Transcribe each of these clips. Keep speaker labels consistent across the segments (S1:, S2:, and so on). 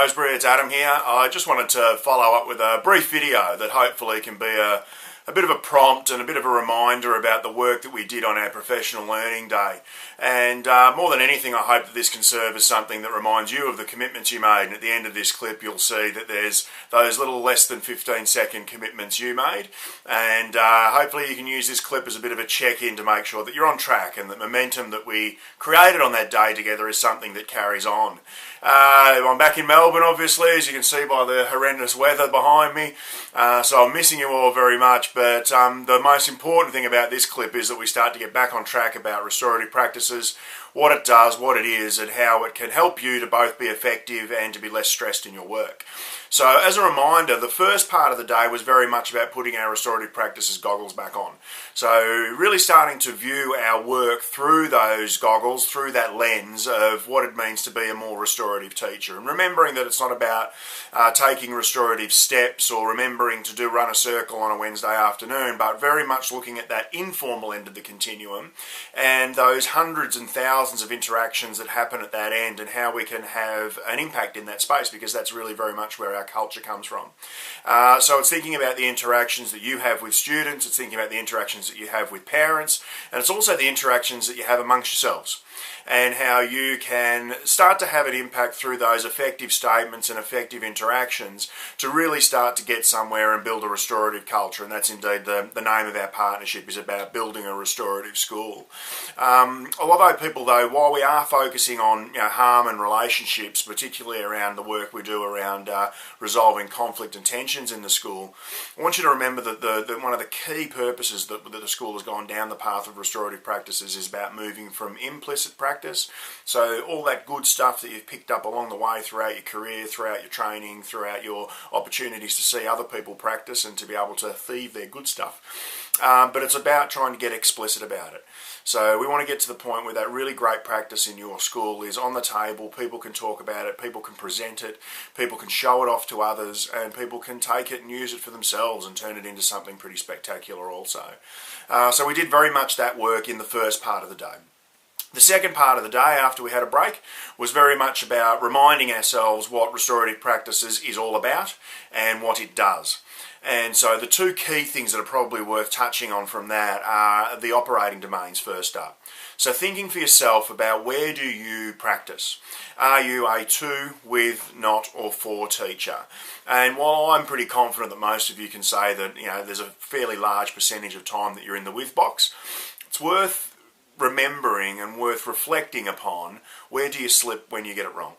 S1: Rosebery, it's Adam here. I just wanted to follow up with a brief video that hopefully can be a bit of a prompt and a bit of a reminder about the work that we did on our Professional Learning Day. And more than anything, I hope that this can serve as something that reminds you of the commitments you made. And at the end of this clip, you'll see that there's those little less than 15-second commitments you made. And hopefully you can use this clip as a bit of a check-in to make sure that you're on track and the momentum that we created on that day together is something that carries on. I'm back in Melbourne, obviously, as you can see by the horrendous weather behind me. So I'm missing you all very much. But the most important thing about this clip is that we start to get back on track about restorative practices, what it does, what it is, and how it can help you to both be effective and to be less stressed in your work. So as a reminder, the first part of the day was very much about putting our restorative practices goggles back on. So really starting to view our work through those goggles, through that lens of what it means to be a more restorative teacher. And remembering that it's not about taking restorative steps or remembering to run a circle on a Wednesday afternoon, but very much looking at that informal end of the continuum and those hundreds and thousands of interactions that happen at that end and how we can have an impact in that space, because that's really very much where our culture comes from. So it's thinking about the interactions that you have with students, it's thinking about the interactions that you have with parents, and it's also the interactions that you have amongst yourselves, and how you can start to have an impact through those effective statements and effective interactions to really start to get somewhere and build a restorative culture. And that's indeed the name of our partnership, is about building a restorative school. A lot of people, though, while we are focusing on harm and relationships, particularly around the work we do around resolving conflict and tensions in the school, I want you to remember that one of the key purposes that the school has gone down the path of restorative practices is about moving from implicit practice, so all that good stuff that you've picked up along the way throughout your career, throughout your training, throughout your opportunities to see other people practice and to be able to thieve their good stuff. But it's about trying to get explicit about it. So we want to get to the point where that really great practice in your school is on the table, people can talk about it, people can present it, people can show it off to others, and people can take it and use it for themselves and turn it into something pretty spectacular also. So we did very much that work in the first part of the day. The second part of the day, after we had a break, was very much about reminding ourselves what restorative practices is all about and what it does. And so the two key things that are probably worth touching on from that are the operating domains first up. So thinking for yourself about, where do you practice? Are you a to, with, not, or for teacher? And while I'm pretty confident that most of you can say that there's a fairly large percentage of time that you're in the with box, it's worth remembering and worth reflecting upon, where do you slip when you get it wrong?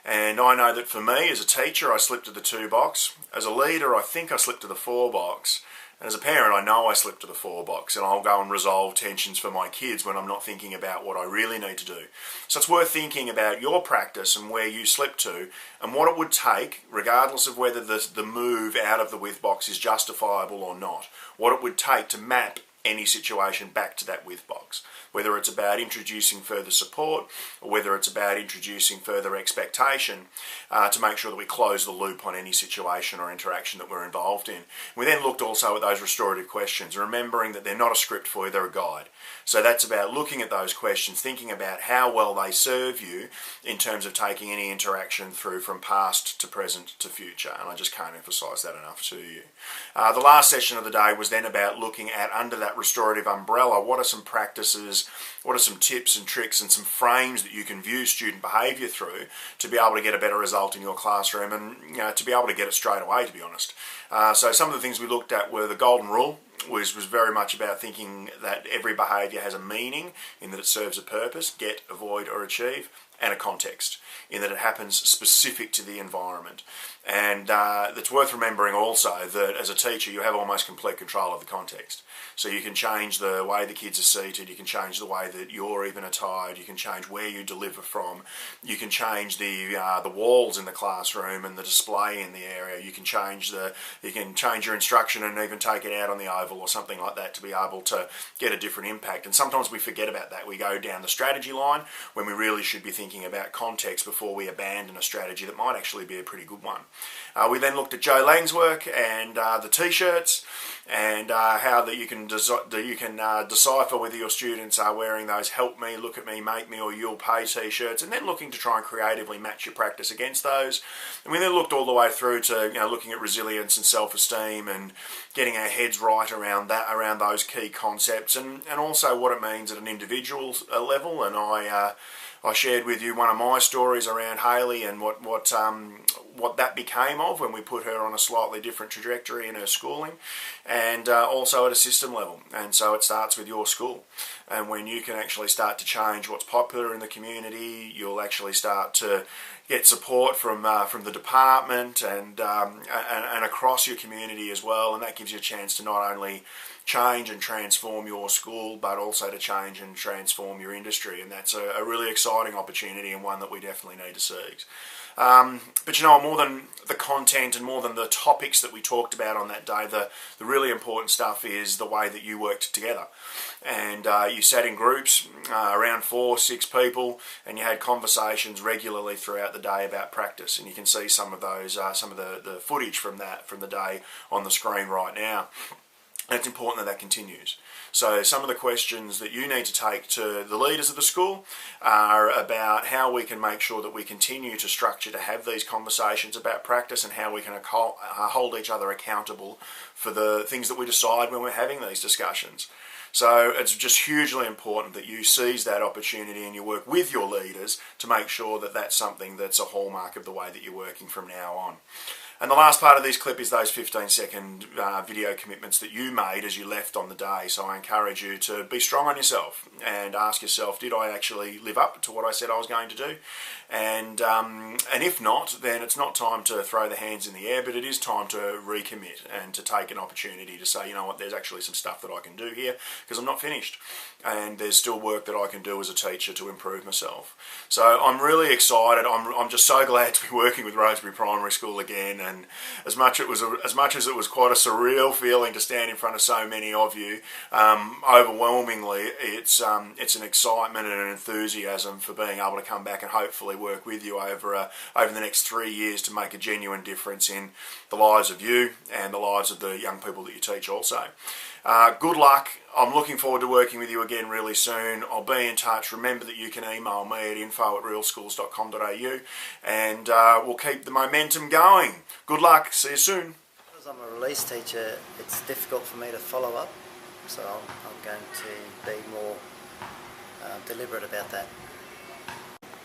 S1: And I know that for me as a teacher, I slip to the 2 box. As a leader, I think I slip to the 4 box. And as a parent, I know I slip to the 4 box, and I'll go and resolve tensions for my kids when I'm not thinking about what I really need to do. So it's worth thinking about your practice and where you slip to and what it would take, regardless of whether the move out of the with box is justifiable or not, what it would take to map any situation back to that with box, whether it's about introducing further support or whether it's about introducing further expectation to make sure that we close the loop on any situation or interaction that we're involved in. We then looked also at those restorative questions, remembering that they're not a script for you, they're a guide. So that's about looking at those questions, thinking about how well they serve you in terms of taking any interaction through from past to present to future, and I just can't emphasise that enough to you. The last session of the day was then about looking at, under that restorative umbrella, what are some practices, what are some tips and tricks and some frames that you can view student behaviour through to be able to get a better result in your classroom, and to be able to get it straight away, to be honest. So some of the things we looked at were the golden rule, was very much about thinking that every behaviour has a meaning in that it serves a purpose, get, avoid or achieve, and a context in that it happens specific to the environment. And it's worth remembering also that as a teacher you have almost complete control of the context. So you can change the way the kids are seated, you can change the way that you're even attired, you can change where you deliver from, you can change the walls in the classroom and the display in the area, you can change your instruction and even take it out on the oval level or something like that to be able to get a different impact. And sometimes we forget about that. We go down the strategy line when we really should be thinking about context before we abandon a strategy that might actually be a pretty good one. We then looked at Joe Lang's work and the t-shirts, and how that you can decipher whether your students are wearing those help me, look at me, make me, or you'll pay t-shirts, and then looking to try and creatively match your practice against those. And we then looked all the way through to looking at resilience and self-esteem and getting our heads right around that, around those key concepts, and also what it means at an individual level. And I shared with you one of my stories around Hayley and what that became of when we put her on a slightly different trajectory in her schooling, and also at a system level. And so it starts with your school, and when you can actually start to change what's popular in the community, you'll actually start to get support from the department and across your community as well, and that gives you a chance to not only change and transform your school, but also to change and transform your industry. And that's a really exciting opportunity, and one that we definitely need to seize. But more than the content and more than the topics that we talked about on that day, the really important stuff is the way that you worked together. And you sat in groups, around 4 or 6 people, and you had conversations regularly throughout the day about practice. And you can see some of those, some of the footage from the day on the screen right now. And it's important that continues. So some of the questions that you need to take to the leaders of the school are about how we can make sure that we continue to structure to have these conversations about practice, and how we can hold each other accountable for the things that we decide when we're having these discussions. So it's just hugely important that you seize that opportunity and you work with your leaders to make sure that that's something that's a hallmark of the way that you're working from now on. And the last part of this clip is those 15-second video commitments that you made as you left on the day. So I encourage you to be strong on yourself and ask yourself, did I actually live up to what I said I was going to do? And if not, then it's not time to throw the hands in the air, but it is time to recommit and to take an opportunity to say, you know what, there's actually some stuff that I can do here because I'm not finished. And there's still work that I can do as a teacher to improve myself. So I'm really excited. I'm just so glad to be working with Rosebery Primary School again. And as much as it was quite a surreal feeling to stand in front of so many of you, overwhelmingly it's an excitement and an enthusiasm for being able to come back and hopefully work with you over the next 3 years to make a genuine difference in the lives of you and the lives of the young people that you teach also. Good luck. I'm looking forward to working with you again really soon. I'll be in touch. Remember that you can email me at info@realschools.com.au, and we'll keep the momentum going. Good luck. See you soon.
S2: Because I'm a release teacher, it's difficult for me to follow up, so I'm going to be more deliberate about that.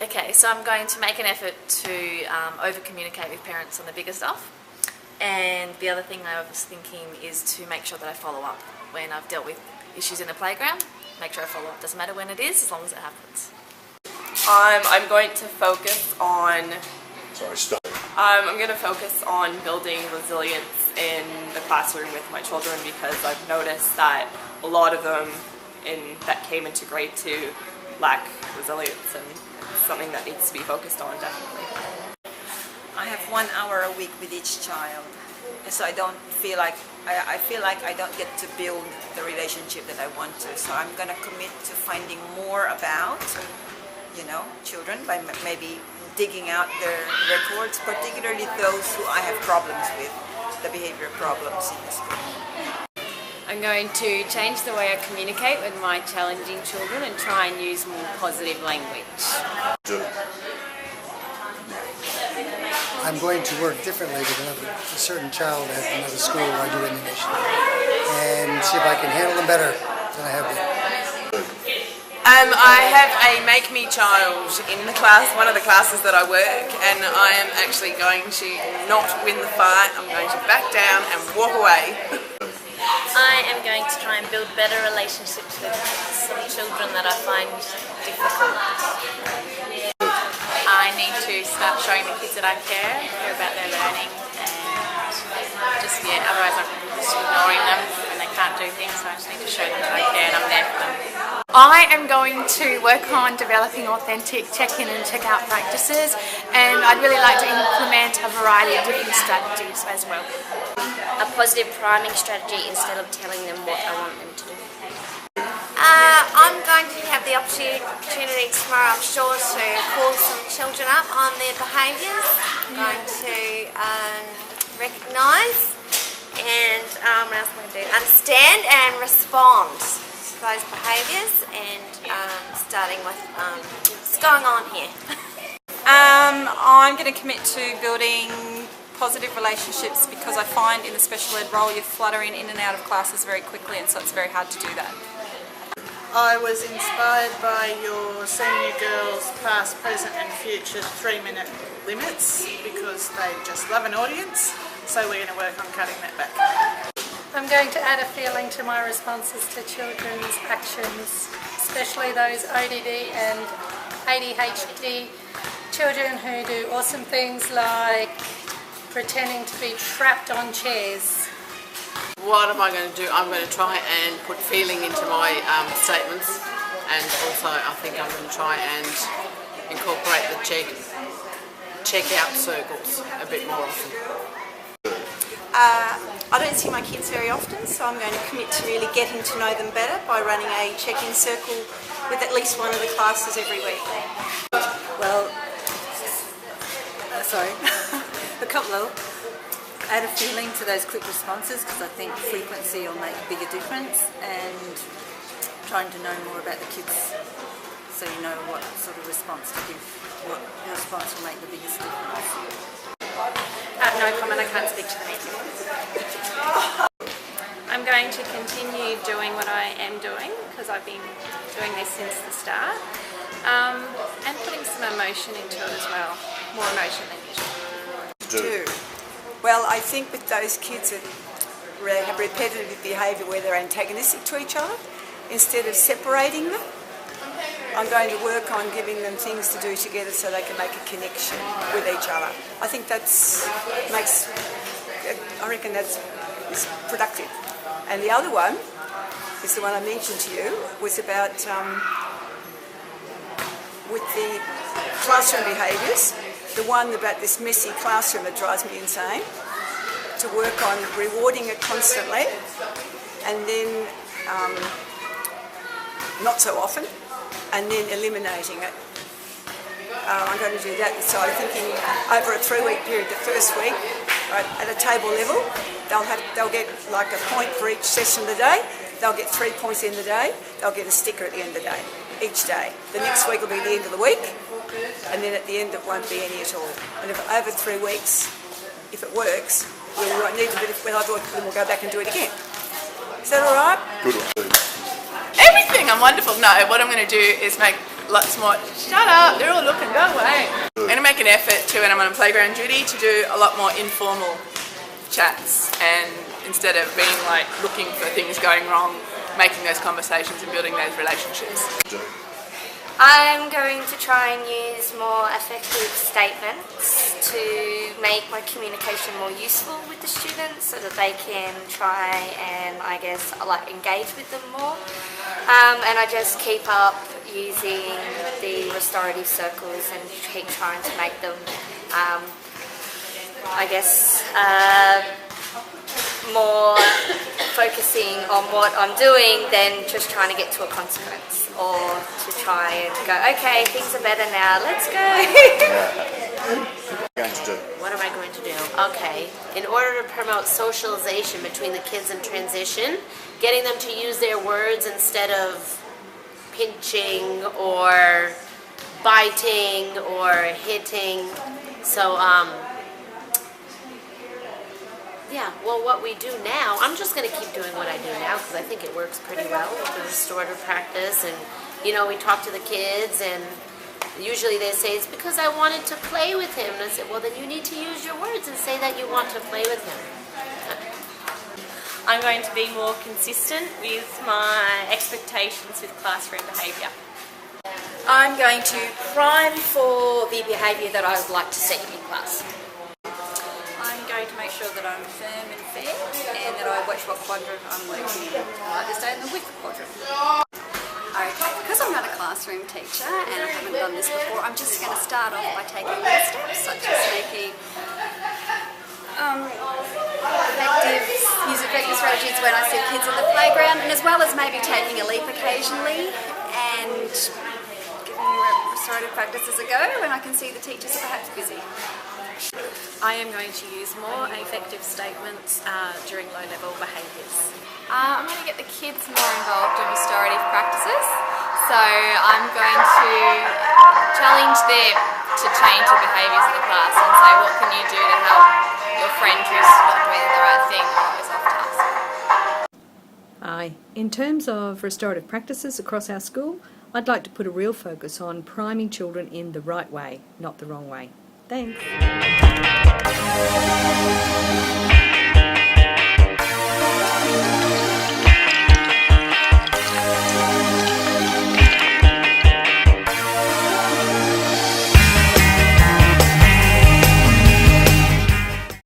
S3: Okay, so I'm going to make an effort to over-communicate with parents on the bigger stuff. And the other thing I was thinking is to make sure that I follow up when I've dealt with issues in the playground. Make sure I follow up. Doesn't matter when it is, as long as it happens.
S4: I'm going to focus on...
S1: Sorry, stop.
S4: I'm going to focus on building resilience in the classroom with my children, because I've noticed that a lot of them that came into grade 2 lack resilience, and it's something that needs to be focused on, definitely.
S5: I have 1 hour a week with each child, so I don't feel like I feel like I don't get to build the relationship that I want to. So I'm going to commit to finding more about, children by maybe digging out their records, particularly those who I have problems with, the behavior problems in the school.
S6: I'm going to change the way I communicate with my challenging children and try and use more positive language.
S7: I'm going to work differently with a certain child at another school where I do animation, and see if I can handle them better than I have been.
S8: I have a Make Me child in the class, one of the classes that I work, and I am actually going to not win the fight. I'm going to back down and walk away.
S3: I am going to try and build better relationships with some children that I find difficult. I need to start showing the kids that I care about their learning, and otherwise I'm just ignoring them when they can't do things, so I just need to show them that I care and I'm there for them.
S9: I am going to work on developing authentic check-in and check-out practices, and I'd really like to implement a variety of different strategies as well.
S10: a positive priming strategy instead of telling them what I want them to do.
S11: I'm going to have the opportunity tomorrow, I'm sure, to call some children up on their behaviours. I'm going to recognise and what else am I going to do? Understand and respond to those behaviours, and starting with what's going on here.
S5: I'm going to commit to building positive relationships, because I find in the special ed role you're fluttering in and out of classes very quickly, and so it's very hard to do that.
S12: I was inspired by your senior girls past, present and future 3-minute limits, because they just love an audience, so we're going to work on cutting that back.
S9: I'm going to add a feeling to my responses to children's actions, especially those ODD and ADHD children who do awesome things like pretending to be trapped on chairs.
S8: What am I going to do? I'm going to try and put feeling into my statements, and also I think I'm going to try and incorporate the check-out circles a bit more often.
S5: I don't see my kids very often, so I'm going to commit to really getting to know them better by running a check-in circle with at least one of the classes every week.
S13: Well, a couple of add a feeling to those quick responses, because I think frequency will make a bigger difference, and trying to know more about the kids so you know what sort of response to give, what response will make the biggest difference.
S3: No comment, I can't speak to the meeting. I'm going to continue doing what I am doing, because I've been doing this since the start, and putting some emotion into it as well, more emotion than usual.
S5: Well, I think with those kids that have repetitive behaviour where they're antagonistic to each other, instead of separating them, I'm going to work on giving them things to do together so they can make a connection with each other. I think I reckon that's productive. And the other one is the one I mentioned to you, was about with the classroom behaviours, the one about this messy classroom that drives me insane, to work on rewarding it constantly, and then not so often, and then eliminating it. I'm going to do that. So I'm thinking over a 3-week period, the first week, right, at a table level, they'll get like a point for each session of the day. They'll get 3 points in the day. They'll get a sticker at the end of the day, each day. The next week will be the end of the week, and then at the end it won't be any at all. And if over 3 weeks, if it works, we won't need a bit of, then we'll go back and do it again. Is that all right?
S8: Good one. Everything, I'm wonderful. No, what I'm going to do is make lots more, shut up, they're all looking, go away. I'm going to make an effort to, when I'm on playground duty, to do a lot more informal chats, and instead of being like looking for things going wrong, making those conversations and building those relationships.
S11: I'm going to try and use more effective statements to make my communication more useful with the students, so that they can try and, I guess, like engage with them more. And I just keep up using the restorative circles and keep trying to make them, I guess, more focusing on what I'm doing than just trying to get to a consequence, or to try and go, okay, things are better now, let's go.
S10: What am I going to do? Okay, in order to promote socialization between the kids in transition, getting them to use their words instead of pinching or biting or hitting. So, yeah, well, what we do now, I'm just going to keep doing what I do now, because I think it works pretty well with the restorative practice. And, you know, we talk to the kids, and usually they say, it's because I wanted to play with him. And I said, well, then you need to use your words and say that you want to play with him.
S14: I'm going to be more consistent with my expectations with classroom behaviour.
S10: I'm going to prime for the behaviour that I would like to see in class.
S13: I'm going to make sure that I'm firm and fair, and that I watch what quadrant I'm working in. I like to stay in the width quadrant. Okay, because I'm not a classroom teacher and I haven't done this before, I'm just going to start off by taking little steps, such as making
S15: use effective strategies when I see kids in the playground, and as well as maybe taking a leap occasionally and giving restorative practices a go when I can see the teachers are perhaps busy.
S16: I am going to use more effective statements during low-level behaviours.
S17: I'm going to get the kids more involved in restorative practices, so I'm going to challenge them to change the behaviours of the class and say, what can you do to help your friend who's not doing the right thing or is off task?
S18: In terms of restorative practices across our school, I'd like to put a real focus on priming children in the right way, not the wrong way. Thanks.